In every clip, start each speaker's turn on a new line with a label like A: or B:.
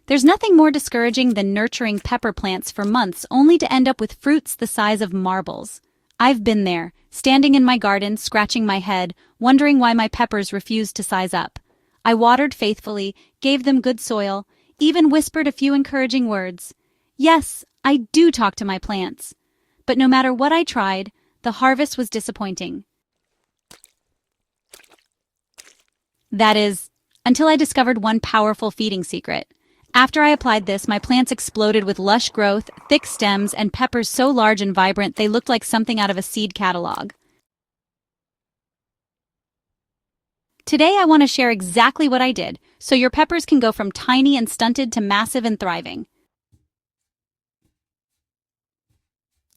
A: There's nothing more discouraging than nurturing pepper plants for months only to end up with fruits the size of marbles. I've been there, standing in my garden, scratching my head, wondering why my peppers refused to size up. I watered faithfully, gave them good soil, even whispered a few encouraging words. Yes, I do talk to my plants. But no matter what I tried, the harvest was disappointing. That is, until I discovered one powerful feeding secret. After I applied this, my plants exploded with lush growth, thick stems, and peppers so large and vibrant they looked like something out of a seed catalog. Today I want to share exactly what I did, so your peppers can go from tiny and stunted to massive and thriving.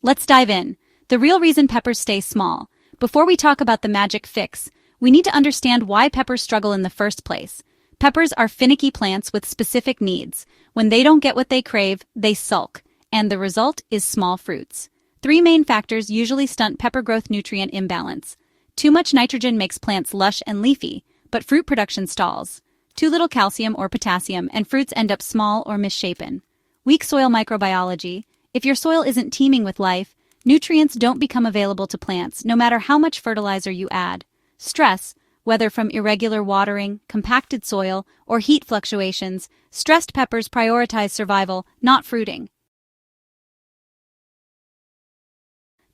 A: Let's dive in. The real reason peppers stay small. Before we talk about the magic fix, we need to understand why peppers struggle in the first place. Peppers are finicky plants with specific needs. When they don't get what they crave, they sulk, and the result is small fruits. Three main factors usually stunt pepper growth: nutrient imbalance. Too much nitrogen makes plants lush and leafy, but fruit production stalls. Too little calcium or potassium, and fruits end up small or misshapen. Weak soil microbiology. If your soil isn't teeming with life, nutrients don't become available to plants, no matter how much fertilizer you add. Stress, whether from irregular watering, compacted soil, or heat fluctuations, stressed peppers prioritize survival, not fruiting.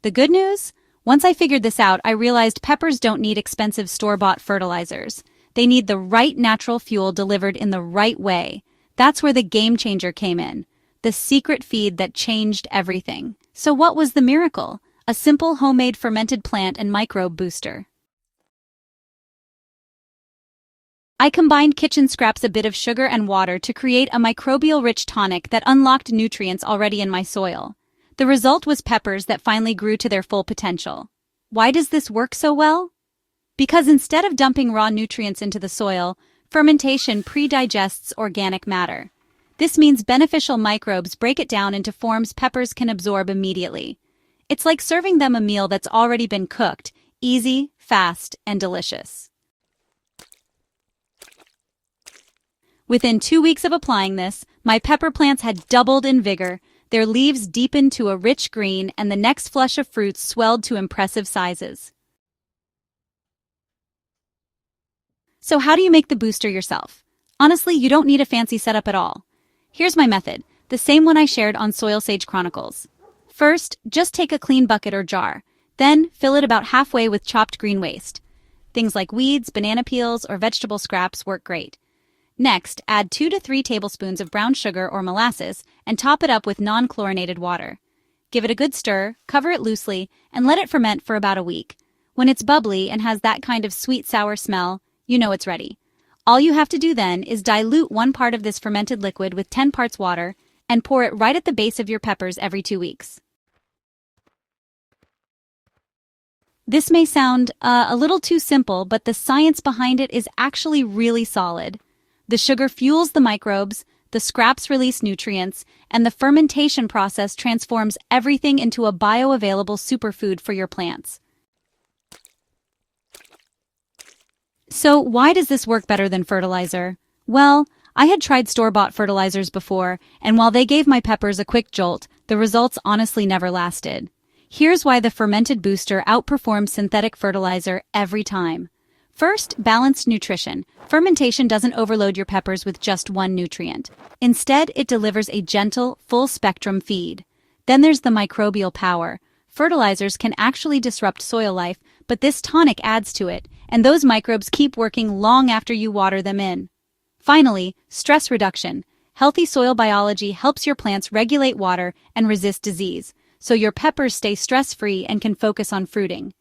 A: The good news? Once I figured this out, I realized peppers don't need expensive store-bought fertilizers. They need the right natural fuel delivered in the right way. That's where the game changer came in. The secret feed that changed everything. So what was the miracle? A simple homemade fermented plant and microbe booster. I combined kitchen scraps, a bit of sugar and water to create a microbial-rich tonic that unlocked nutrients already in my soil. The result was peppers that finally grew to their full potential. Why does this work so well? Because instead of dumping raw nutrients into the soil, fermentation pre-digests organic matter. This means beneficial microbes break it down into forms peppers can absorb immediately. It's like serving them a meal that's already been cooked, easy, fast, and delicious. Within 2 weeks of applying this, my pepper plants had doubled in vigor, their leaves deepened to a rich green, and the next flush of fruits swelled to impressive sizes. So how do you make the booster yourself? Honestly, you don't need a fancy setup at all. Here's my method, the same one I shared on Soil Sage Chronicles. First, just take a clean bucket or jar. Then, fill it about halfway with chopped green waste. Things like weeds, banana peels, or vegetable scraps work great. Next, add 2 to 3 tablespoons of brown sugar or molasses and top it up with non-chlorinated water. Give it a good stir, cover it loosely, and let it ferment for about a week. When it's bubbly and has that kind of sweet-sour smell, you know it's ready. All you have to do then is dilute 1 part of this fermented liquid with 10 parts water and pour it right at the base of your peppers every 2 weeks. This may sound a little too simple, but the science behind it is actually really solid. The sugar fuels the microbes, the scraps release nutrients, and the fermentation process transforms everything into a bioavailable superfood for your plants. So why does this work better than fertilizer? Well, I had tried store-bought fertilizers before, and while they gave my peppers a quick jolt, the results honestly never lasted. Here's why the fermented booster outperforms synthetic fertilizer every time. First, balanced nutrition. Fermentation doesn't overload your peppers with just one nutrient. Instead, it delivers a gentle, full-spectrum feed. Then there's the microbial power. Fertilizers can actually disrupt soil life, but this tonic adds to it, and those microbes keep working long after you water them in. Finally, stress reduction. Healthy soil biology helps your plants regulate water and resist disease, so your peppers stay stress-free and can focus on fruiting.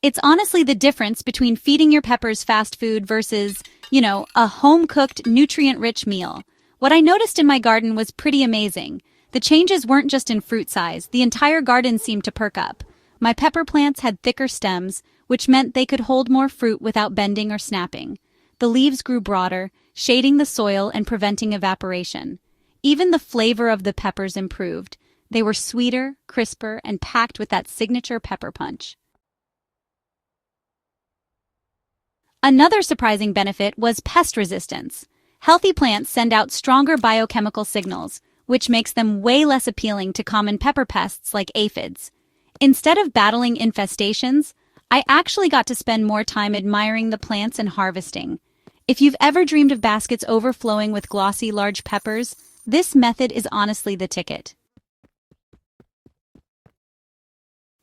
A: It's honestly the difference between feeding your peppers fast food versus, a home-cooked, nutrient-rich meal. What I noticed in my garden was pretty amazing. The changes weren't just in fruit size, the entire garden seemed to perk up. My pepper plants had thicker stems, which meant they could hold more fruit without bending or snapping. The leaves grew broader, shading the soil and preventing evaporation. Even the flavor of the peppers improved. They were sweeter, crisper, and packed with that signature pepper punch. Another surprising benefit was pest resistance. Healthy plants send out stronger biochemical signals, which makes them way less appealing to common pepper pests like aphids. Instead of battling infestations, I actually got to spend more time admiring the plants and harvesting. If you've ever dreamed of baskets overflowing with glossy large peppers, this method is honestly the ticket.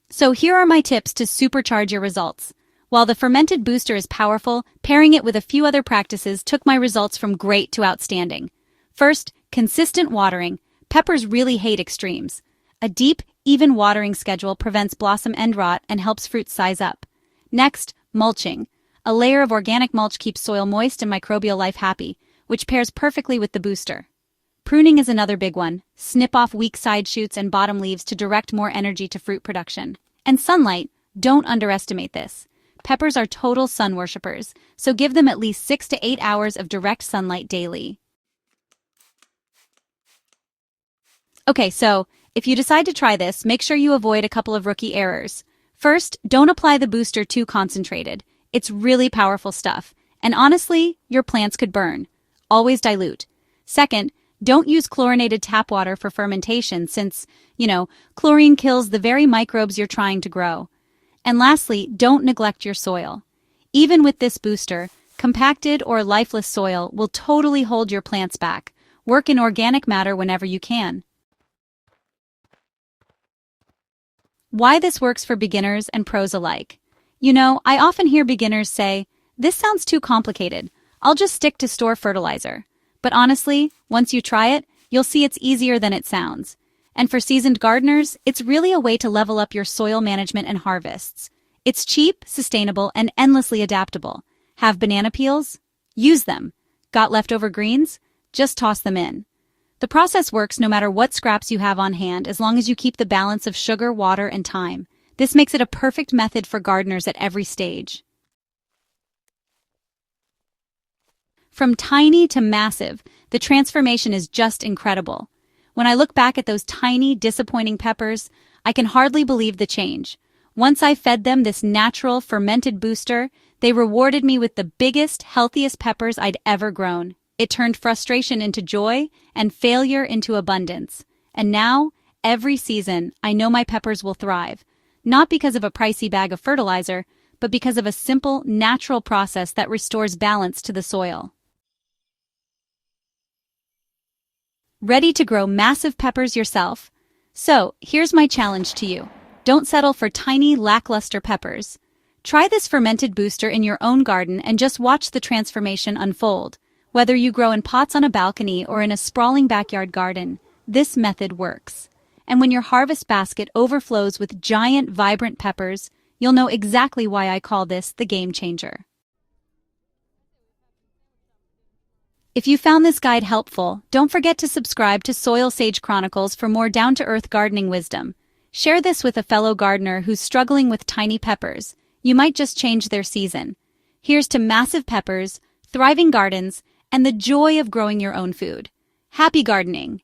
A: So here are my tips to supercharge your results. While the fermented booster is powerful, pairing it with a few other practices took my results from great to outstanding. First, consistent watering. Peppers really hate extremes. A deep, even watering schedule prevents blossom end rot and helps fruits size up. Next, mulching. A layer of organic mulch keeps soil moist and microbial life happy, which pairs perfectly with the booster. Pruning is another big one. Snip off weak side shoots and bottom leaves to direct more energy to fruit production. And sunlight, don't underestimate this. Peppers are total sun worshippers, so give them at least 6 to 8 hours of direct sunlight daily. Okay, so if you decide to try this, make sure you avoid a couple of rookie errors. First, don't apply the booster too concentrated. It's really powerful stuff, and honestly, your plants could burn. Always dilute. Second, don't use chlorinated tap water for fermentation since, chlorine kills the very microbes you're trying to grow. And lastly, don't neglect your soil. Even with this booster, compacted or lifeless soil will totally hold your plants back. Work in organic matter whenever you can. Why this works for beginners and pros alike. I often hear beginners say, "This sounds too complicated. I'll just stick to store fertilizer." But honestly, once you try it, you'll see it's easier than it sounds. And for seasoned gardeners, it's really a way to level up your soil management and harvests. It's cheap, sustainable, and endlessly adaptable. Have banana peels? Use them. Got leftover greens? Just toss them in. The process works no matter what scraps you have on hand as long as you keep the balance of sugar, water, and time. This makes it a perfect method for gardeners at every stage. From tiny to massive, the transformation is just incredible. When I look back at those tiny, disappointing peppers, I can hardly believe the change. Once I fed them this natural, fermented booster, they rewarded me with the biggest, healthiest peppers I'd ever grown. It turned frustration into joy and failure into abundance. And now, every season, I know my peppers will thrive. Not because of a pricey bag of fertilizer, but because of a simple, natural process that restores balance to the soil. Ready to grow massive peppers yourself? So, here's my challenge to you. Don't settle for tiny, lackluster peppers. Try this fermented booster in your own garden and just watch the transformation unfold. Whether you grow in pots on a balcony or in a sprawling backyard garden, this method works. And when your harvest basket overflows with giant, vibrant peppers, you'll know exactly why I call this the game changer. If you found this guide helpful, don't forget to subscribe to Soil Sage Chronicles for more down-to-earth gardening wisdom. Share this with a fellow gardener who's struggling with tiny peppers. You might just change their season. Here's to massive peppers, thriving gardens, and the joy of growing your own food. Happy gardening!